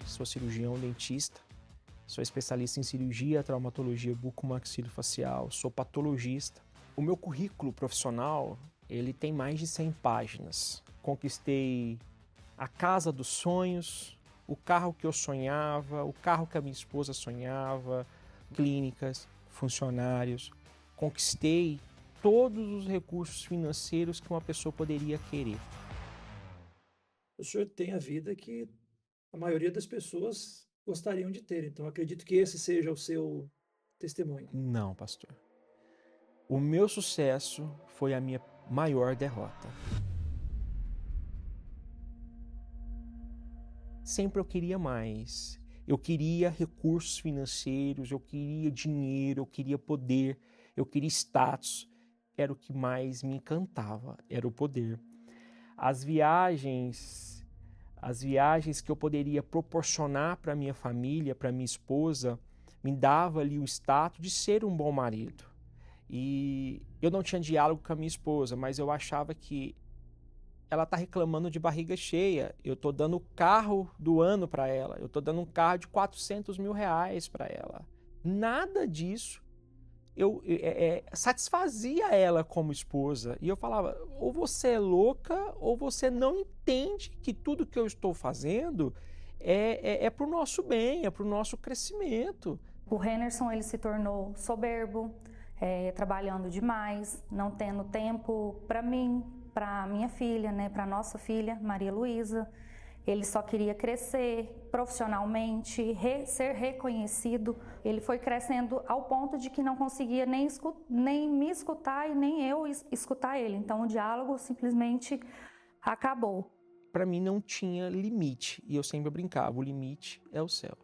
sou cirurgião dentista, sou especialista em cirurgia, traumatologia bucomaxilofacial, sou patologista. O meu currículo profissional, ele tem mais de 100 páginas. Conquistei a casa dos sonhos, o carro que eu sonhava, o carro que a minha esposa sonhava, clínicas, funcionários. Conquistei todos os recursos financeiros que uma pessoa poderia querer. O senhor tem a vida que a maioria das pessoas gostariam de ter, então acredito que esse seja o seu testemunho. Não, pastor. O meu sucesso foi a minha maior derrota. Sempre eu queria mais. Eu queria recursos financeiros, eu queria dinheiro, eu queria poder, eu queria status. Era o que mais me encantava, era o poder. As viagens que eu poderia proporcionar para minha família, para minha esposa, me dava ali o status de ser um bom marido. E eu não tinha diálogo com a minha esposa, mas eu achava que ela está reclamando de barriga cheia. Eu estou dando o carro do ano para ela. Eu estou dando um carro de 400 mil reais para ela. Nada disso satisfazia ela como esposa. E eu falava, ou você é louca, ou você não entende que tudo que eu estou fazendo é para o nosso bem, é para o nosso crescimento. O Henderson, ele se tornou soberbo, trabalhando demais, não tendo tempo para mim, para minha filha, né, para nossa filha, Maria Luísa. Ele só queria crescer profissionalmente, ser reconhecido. Ele foi crescendo ao ponto de que não conseguia nem me escutar e nem eu escutar ele. Então o diálogo simplesmente acabou. Para mim não tinha limite, e eu sempre brincava, o limite é o céu.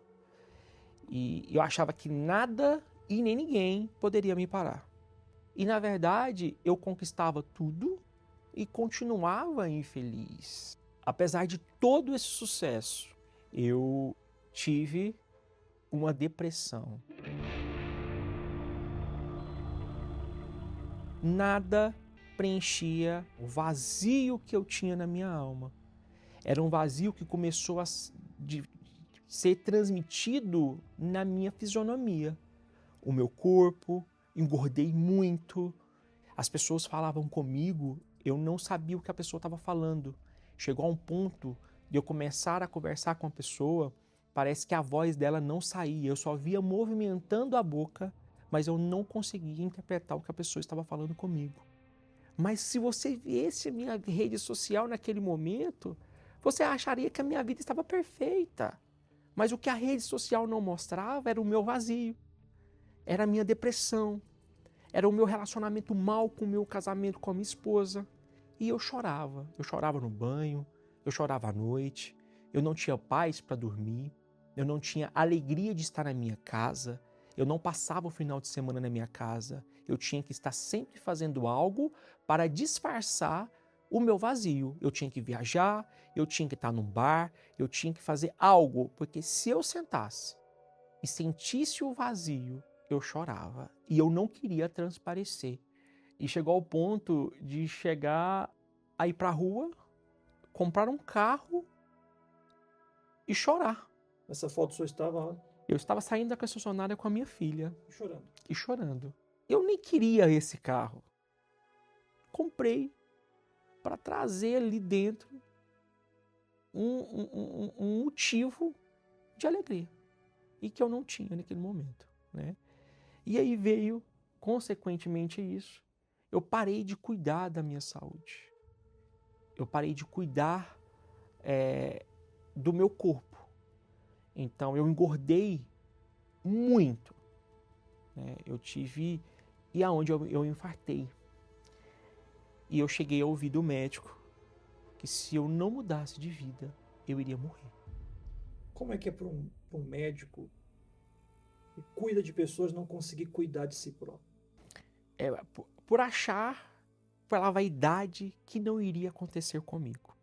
E eu achava que nada e nem ninguém poderia me parar. E na verdade eu conquistava tudo e continuava infeliz. Apesar de todo esse sucesso, eu tive uma depressão. Nada preenchia o vazio que eu tinha na minha alma. Era um vazio que começou a ser transmitido na minha fisionomia. O meu corpo, engordei muito. As pessoas falavam comigo, eu não sabia o que a pessoa estava falando. Chegou a um ponto de eu começar a conversar com a pessoa, parece que a voz dela não saía, eu só via movimentando a boca, mas eu não conseguia interpretar o que a pessoa estava falando comigo. Mas se você viesse a minha rede social naquele momento, você acharia que a minha vida estava perfeita. Mas o que a rede social não mostrava era o meu vazio, era a minha depressão, era o meu relacionamento mal com o meu casamento com a minha esposa. E eu chorava no banho, eu chorava à noite, eu não tinha paz para dormir, eu não tinha alegria de estar na minha casa, eu não passava o final de semana na minha casa, eu tinha que estar sempre fazendo algo para disfarçar o meu vazio. Eu tinha que viajar, eu tinha que estar num bar, eu tinha que fazer algo, porque se eu sentasse e sentisse o vazio, eu chorava e eu não queria transparecer. E chegou ao ponto de chegar a ir para a rua, comprar um carro e chorar. Essa foto só estava lá Eu estava saindo da concessionária com a minha filha chorando. e chorando. Eu nem queria esse carro. Comprei para trazer ali dentro um motivo de alegria e que eu não tinha naquele momento, né? E aí veio, consequentemente isso, eu parei de cuidar da minha saúde. Eu parei de cuidar do meu corpo. Então eu engordei muito, né? Eu tive... E aonde eu infartei. E eu cheguei a ouvir do médico que se eu não mudasse de vida, eu iria morrer. Como é que é para um médico que cuida de pessoas não conseguir cuidar de si próprio? Por achar, pela vaidade, que não iria acontecer comigo.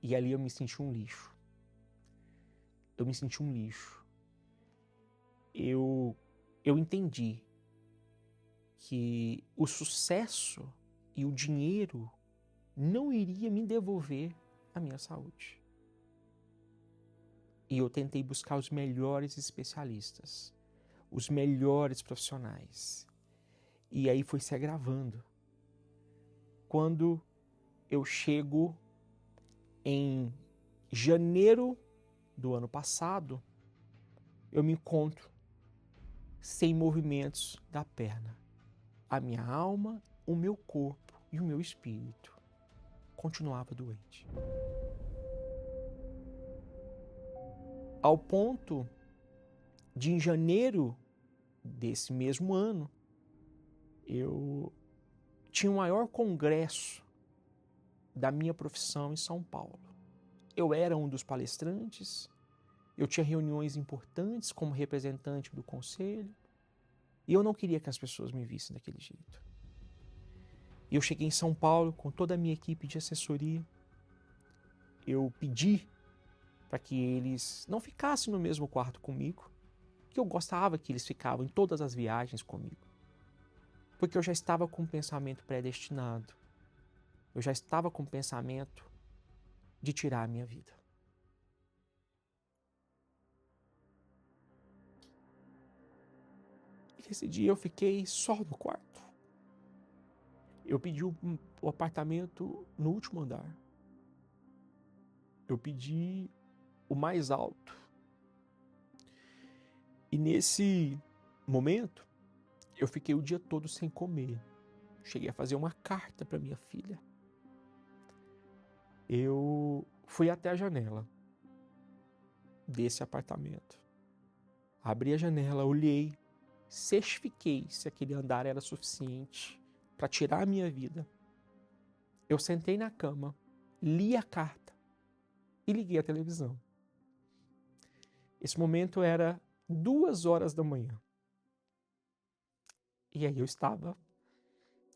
E ali eu me senti um lixo. Eu me senti um lixo. Eu entendi que o sucesso e o dinheiro não iria me devolver a minha saúde. E eu tentei buscar os melhores especialistas, os melhores profissionais. E aí foi se agravando. Quando eu chego em janeiro do ano passado, eu me encontro sem movimentos da perna. A minha alma, o meu corpo e o meu espírito continuava doente. Ao ponto de, em janeiro desse mesmo ano, eu tinha o maior congresso da minha profissão em São Paulo. Eu era um dos palestrantes, eu tinha reuniões importantes como representante do conselho, e eu não queria que as pessoas me vissem daquele jeito. E eu cheguei em São Paulo com toda a minha equipe de assessoria. Eu pedi para que eles não ficassem no mesmo quarto comigo, que eu gostava que eles ficavam em todas as viagens comigo. Porque eu já estava com o pensamento predestinado. Eu já estava com o pensamento de tirar a minha vida. E esse dia eu fiquei só no quarto. Eu pedi o apartamento no último andar. Eu pedi o mais alto. E nesse momento, eu fiquei o dia todo sem comer. Cheguei a fazer uma carta para minha filha. Eu fui até a janela desse apartamento. Abri a janela, olhei, certifiquei se aquele andar era suficiente para tirar a minha vida. Eu sentei na cama, li a carta e liguei a televisão. Esse momento era 2h da manhã. E aí eu estava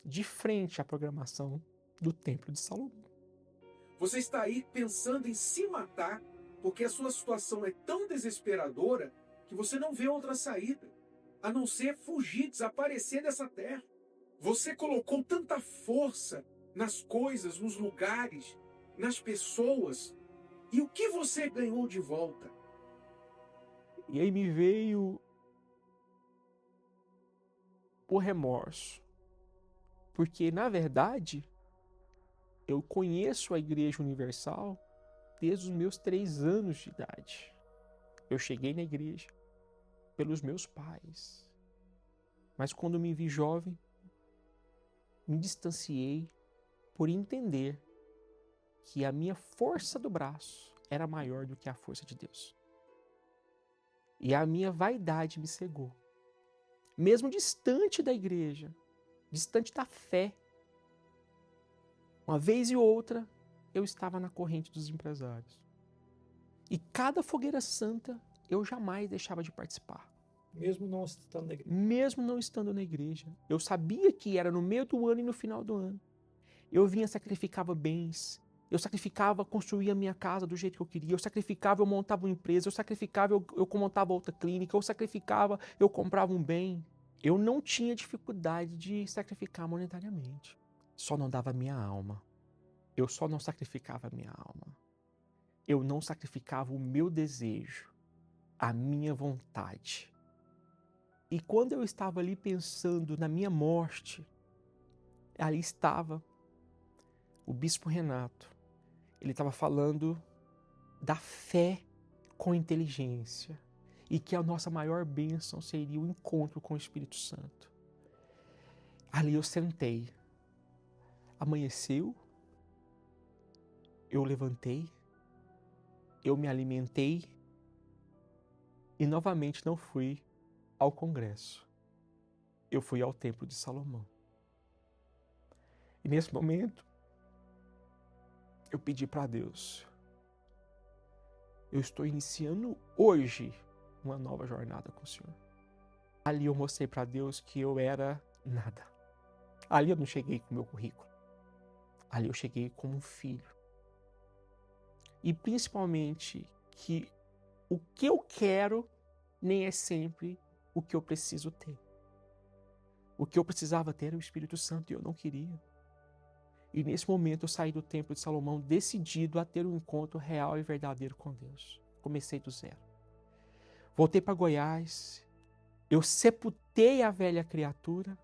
de frente à programação do Templo de Salomão. Você está aí pensando em se matar porque a sua situação é tão desesperadora que você não vê outra saída, a não ser fugir, desaparecer dessa terra. Você colocou tanta força nas coisas, nos lugares, nas pessoas, e o que você ganhou de volta? E aí me veio o remorso, porque na verdade eu conheço a Igreja Universal desde os meus 3 anos de idade. Eu cheguei na igreja pelos meus pais, mas quando me vi jovem, me distanciei por entender que a minha força do braço era maior do que a força de Deus. E a minha vaidade me cegou. Mesmo distante da igreja, distante da fé, uma vez e outra, eu estava na corrente dos empresários. E cada fogueira santa, eu jamais deixava de participar. Mesmo não estando na igreja. Mesmo não estando na igreja. Eu sabia que era no meio do ano e no final do ano. Eu vinha, sacrificava bens. Eu sacrificava, construía a minha casa do jeito que eu queria. Eu sacrificava, eu montava uma empresa. Eu sacrificava, eu montava outra clínica. Eu sacrificava, eu comprava um bem. Eu não tinha dificuldade de sacrificar monetariamente. Só não dava a minha alma. Eu só não sacrificava a minha alma. Eu não sacrificava o meu desejo, a minha vontade. E quando eu estava ali pensando na minha morte, ali estava o Bispo Renato. Ele estava falando da fé com inteligência e que a nossa maior bênção seria o encontro com o Espírito Santo. Ali eu sentei. Amanheceu, eu levantei, eu me alimentei e novamente não fui ao congresso. Eu fui ao Templo de Salomão. E nesse momento, eu pedi para Deus, eu estou iniciando hoje uma nova jornada com o Senhor. Ali eu mostrei para Deus que eu era nada. Ali eu não cheguei com o meu currículo. Ali eu cheguei como um filho. E principalmente que o que eu quero nem é sempre o que eu preciso ter. O que eu precisava ter era o Espírito Santo e eu não queria. E nesse momento eu saí do Templo de Salomão decidido a ter um encontro real e verdadeiro com Deus. comecei do zero. Voltei para Goiás, eu sepultei a velha criatura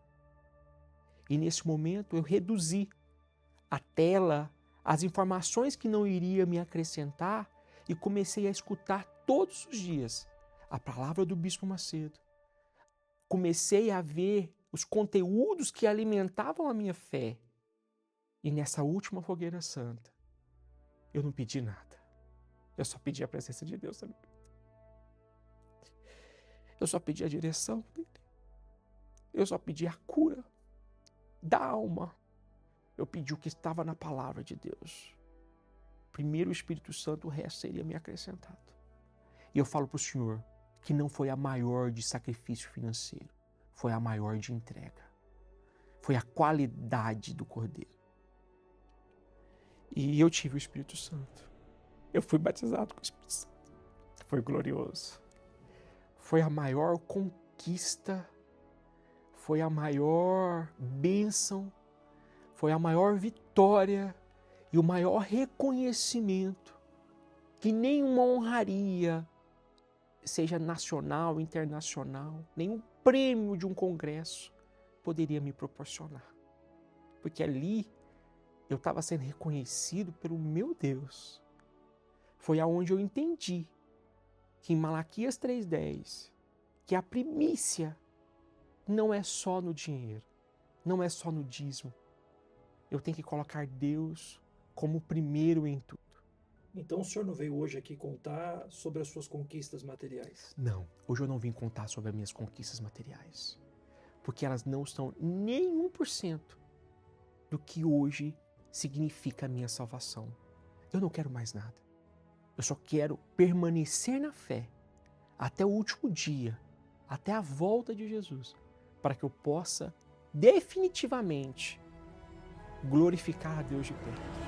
e nesse momento eu reduzi a tela, as informações que não iria me acrescentar e comecei a escutar todos os dias a palavra do Bispo Macedo. Comecei a ver os conteúdos que alimentavam a minha fé. E nessa última fogueira santa, eu não pedi nada. Eu só pedi a presença de Deus também. Eu só pedi a direção dele. Eu só pedi a cura da alma. Eu pedi o que estava na palavra de Deus. Primeiro o Espírito Santo, o resto seria me acrescentado. E eu falo para o Senhor que não foi a maior de sacrifício financeiro, foi a maior de entrega. Foi a qualidade do Cordeiro. E eu tive o Espírito Santo. Eu fui batizado com o Espírito Santo. Foi glorioso. Foi a maior conquista, foi a maior bênção, foi a maior vitória e o maior reconhecimento que nenhuma honraria, seja nacional, internacional, nenhum prêmio de um congresso poderia me proporcionar. Porque ali eu estava sendo reconhecido pelo meu Deus. Foi aonde eu entendi que em Malaquias 3,10, que a primícia não é só no dinheiro, não é só no dízimo. Eu tenho que colocar Deus como primeiro em tudo. Então o senhor não veio hoje aqui contar sobre as suas conquistas materiais? Não, hoje eu não vim contar sobre as minhas conquistas materiais, porque elas não estão nem 1% do que hoje significa a minha salvação. Eu não quero mais nada. Eu só quero permanecer na fé até o último dia, até a volta de Jesus, para que eu possa definitivamente glorificar a Deus de perto.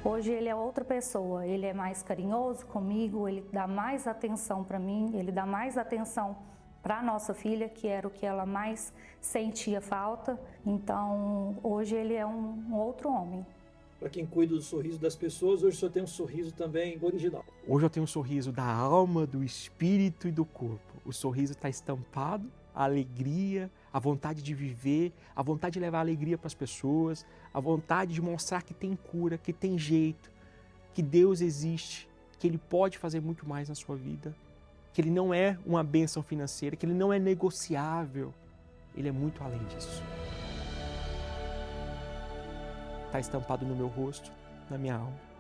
Hoje ele é outra pessoa, ele é mais carinhoso comigo, ele dá mais atenção para mim, ele dá mais atenção para a nossa filha, que era o que ela mais sentia falta. Então, hoje ele é um outro homem. Para quem cuida do sorriso das pessoas, hoje o senhor tem um sorriso também original. Hoje eu tenho um sorriso da alma, do espírito e do corpo. O sorriso está estampado, a alegria, a vontade de viver, a vontade de levar alegria para as pessoas, a vontade de mostrar que tem cura, que tem jeito, que Deus existe, que Ele pode fazer muito mais na sua vida, que Ele não é uma bênção financeira, que Ele não é negociável, Ele é muito além disso. Está estampado no meu rosto, na minha alma.